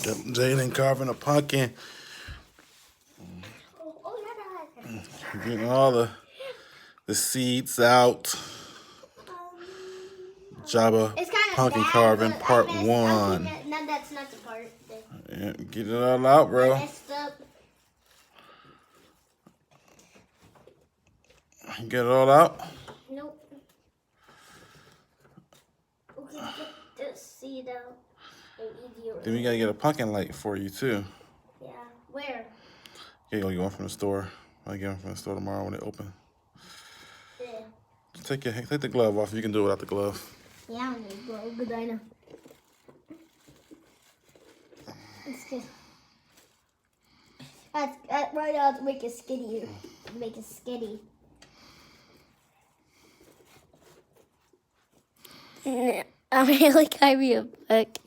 Jalen carving a pumpkin. Getting all the seeds out. Jabba pumpkin carving part 1. No, that's not the part. Yeah, get it all out, bro. Get it all out? Nope. Okay, get the seed out. Then we gotta get a pumpkin light for you too. Yeah. Where? Yeah, you'll get one from the store. I'll get one from the store tomorrow when they open. Yeah. Take the glove off. You can do it without the glove. Yeah, I don't need glove. Good idea. It's good. Right now to make it skinny. Make it skinny. I really carry a book.